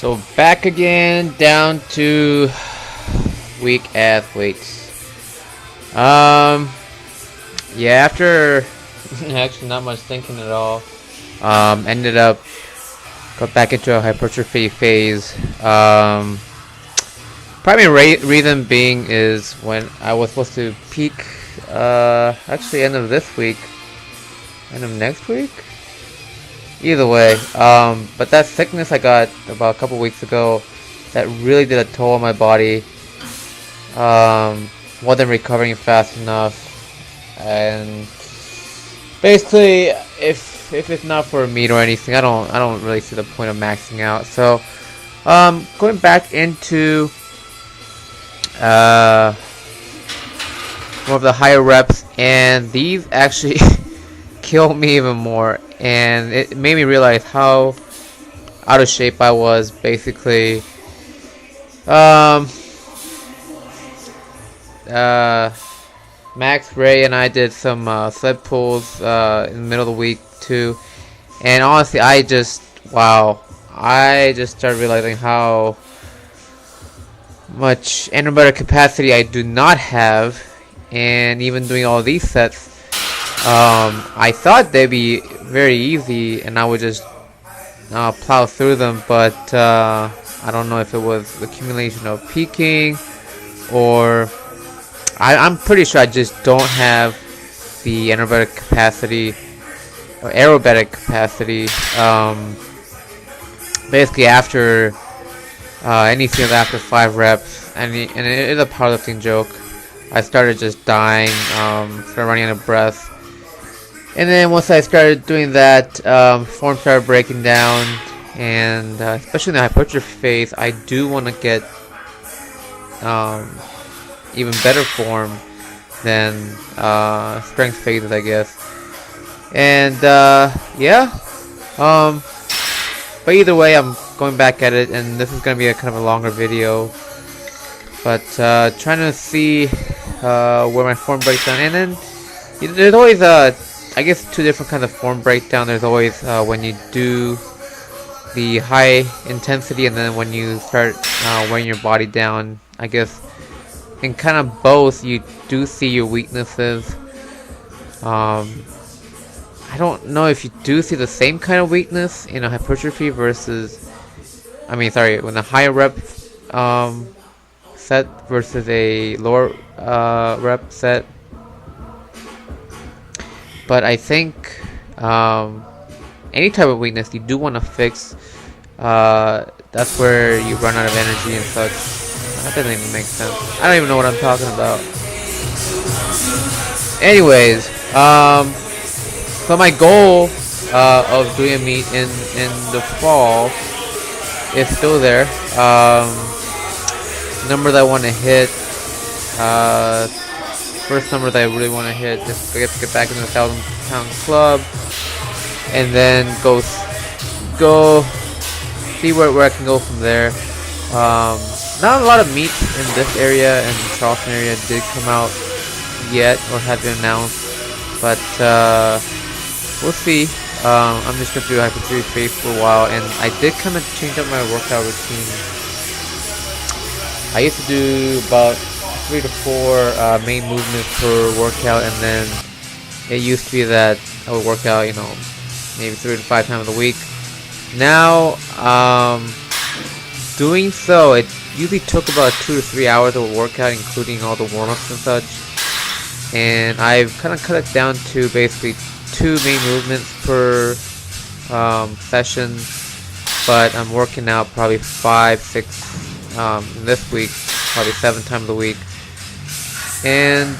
So back again, down to weak athletes. Yeah, after actually not much thinking at all, ended up got back into a hypertrophy phase. Primary reason being is when I was supposed to peak, actually end of this week, end of next week. Either way, but that sickness I got about a couple weeks ago, that really did a toll on my body. Wasn't recovering fast enough, and basically, if it's not for a meet or anything, I don't really see the point of maxing out. So, going back into more of the higher reps, and these actually kill me even more. And it made me realize how out of shape I was, basically. Max, Ray, and I did some sled pulls in the middle of the week too. And honestly, I just started realizing how much anaerobic capacity I do not have. And even doing all these sets, I thought they'd be very easy and I would just plow through them, but I don't know if it was the accumulation of peaking, or I'm pretty sure I just don't have the anaerobic capacity or aerobatic capacity. Basically after anything after 5 reps, and it is a powerlifting joke, I started just dying, started running out of breath. And then once I started doing that, form started breaking down, and especially in the hypertrophy phase, I do want to get even better form than strength phases, I guess. And yeah, but either way, I'm going back at it, and this is going to be a kind of a longer video. But trying to see where my form breaks down, and then there's always I guess 2 different kinds of form breakdown. There's always when you do the high intensity, and then when you start wearing your body down. I guess in kind of both, you do see your weaknesses. I don't know if you do see the same kind of weakness in a hypertrophy versus, when a higher rep set versus a lower rep set. But I think any type of weakness you do want to fix. That's where you run out of energy and such. That doesn't even make sense. I don't even know what I'm talking about. Anyways, so my goal of doing a meet in the fall is still there. Number that I want to hit. First number that I really want to hit, just to get back in the 1,000-pound club, and then go see where I can go from there. Not a lot of meets in this area, and the Charleston area did come out yet or have been announced, but we'll see. I'm just gonna do a hypertrophy phase for a while, and I did kind of change up my workout routine. I used to do about 3 to 4 main movements per workout, and then it used to be that I would work out, maybe 3 to 5 times a week. Now, doing so, it usually took about 2 to 3 hours of a workout, including all the warm-ups and such. And I've kind of cut it down to basically 2 main movements per session, but I'm working out probably 5, 6 this week, probably 7 times a week. And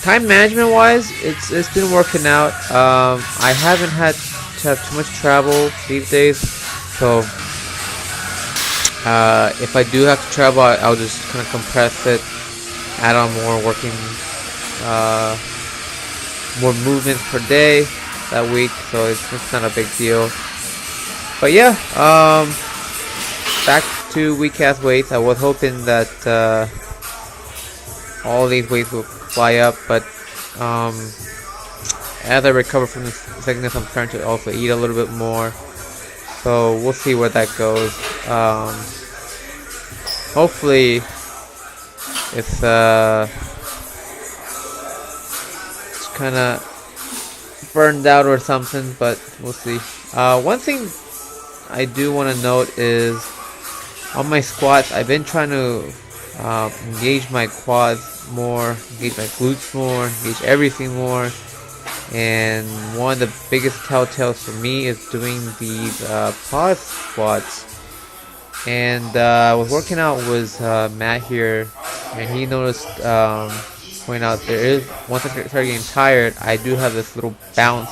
time management wise, it's been working out. I haven't had to have too much travel these days, so if I do have to travel, I'll just kind of compress it, add on more movements per day that week, so it's not a big deal. But yeah, back to weak ass weights. I was hoping that all these weights will fly up, but as I recover from this sickness, I'm trying to also eat a little bit more. so we'll see where that goes. Hopefully it's kind of burned out or something, but we'll see. One thing I do want to note is on my squats, I've been trying to engage my quads more, engage my glutes more, engage everything more. And one of the biggest telltales for me is doing these pause squats. And I was working out with Matt here, and he noticed, pointing out there is, once I start getting tired, I do have this little bounce.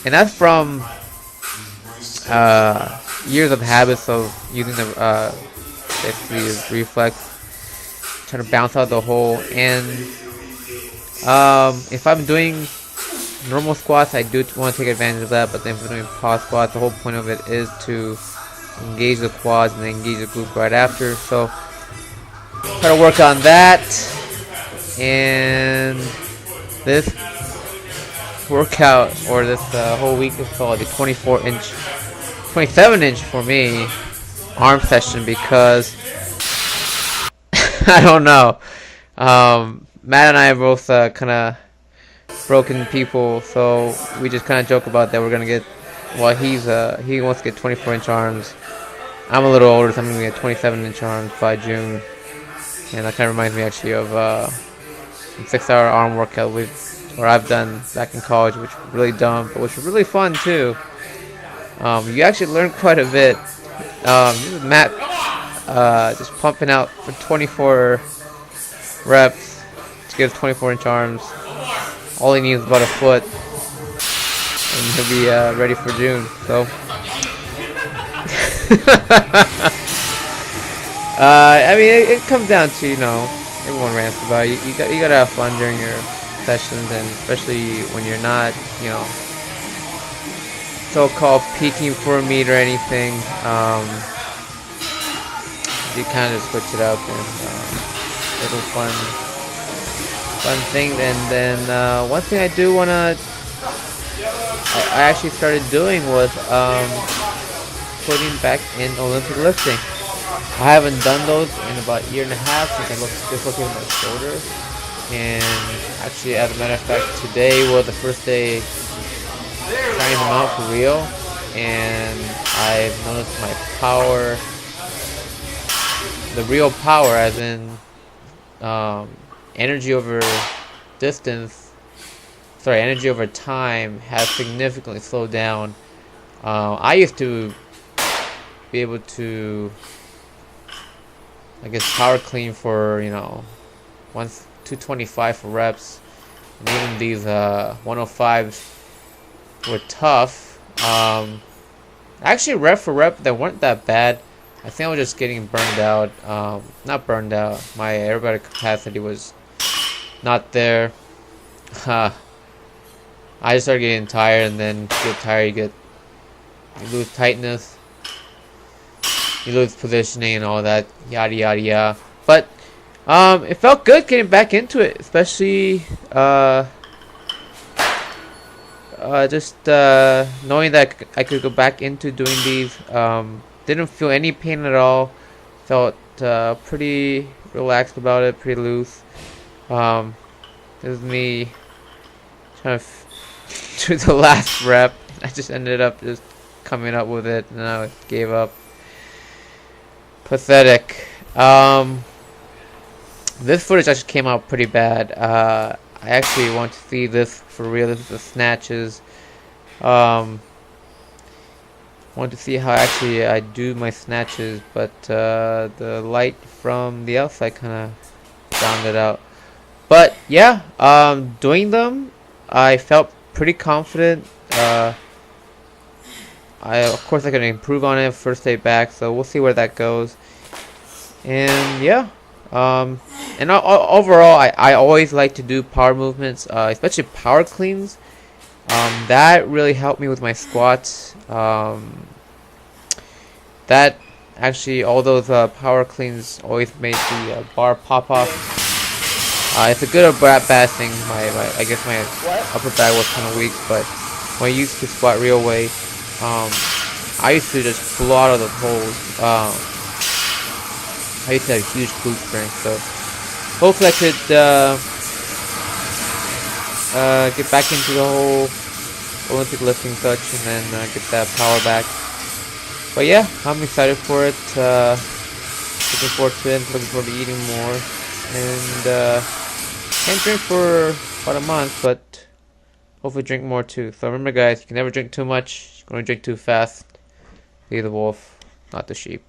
And that's from years of habits of using the basically reflex, trying to bounce out the hole. And if I'm doing normal squats, I do want to take advantage of that, but then if I'm doing pause squats, the whole point of it is to engage the quads and then engage the glutes right after. So try to work on that. And this workout, or this whole week, is called the 27-inch for me arm session, because I don't know, Matt and I are both kind of broken people, so we just kind of joke about that. We're gonna get, well, he wants to get 24-inch arms. I'm a little older, so I'm gonna get 27-inch arms by June, and that kind of reminds me actually of a 6-hour arm workout I've done back in college, which was really dumb, but which was really fun too. You actually learn quite a bit. This is Matt just pumping out for 24 reps to get 24-inch arms. All he needs is about a foot, and he'll be ready for June. So, I mean, it comes down to, everyone rants about it. You gotta have fun during your sessions, and especially when you're not, so-called peaking for a meet or anything. You kind of just switch it up, and little fun thing. And then one thing I do want to, I actually started doing was putting back in Olympic lifting. I haven't done those in about a year and a half since I dislocated my shoulder. And actually, as a matter of fact, today was the first day trying them out for real, and I've noticed my power, the real power, as in energy over energy over time, has significantly slowed down. I used to be able to, I guess, power clean for 225 for reps, and even these 105s were tough. Actually, rep for rep, they weren't that bad. I think I was just getting burned out. Not burned out. My aerobatic capacity was not there. I just started getting tired, and then you get tired, you lose tightness, you lose positioning, and all that, yada yada yada. But it felt good getting back into it, especially just knowing that I could go back into doing these. Didn't feel any pain at all. Felt pretty relaxed about it, pretty loose. This is me trying to do the last rep. I just ended up just coming up with it, and I gave up. Pathetic. This footage actually came out pretty bad. I actually want to see this for real. This is the snatches. Want to see how actually I do my snatches, but the light from the outside kind of drowned it out. But yeah, doing them, I felt pretty confident. Of course I can improve on it first day back, so we'll see where that goes. And yeah, and overall, I always like to do power movements, especially power cleans. That really helped me with my squats. That actually, all those power cleans always made the bar pop off. It's a good or bad thing. I guess my upper back was kind of weak, but when I used to squat real weight, I used to just blow out of the holes. I used to have huge glute strength, so hopefully I could get back into the whole Olympic lifting such, and then get that power back. But yeah, I'm excited for it. Looking forward to it. Looking forward to eating more. And can't drink for about a month, but hopefully drink more too. So remember, guys, you can never drink too much. You're going to drink too fast. Be the wolf, not the sheep.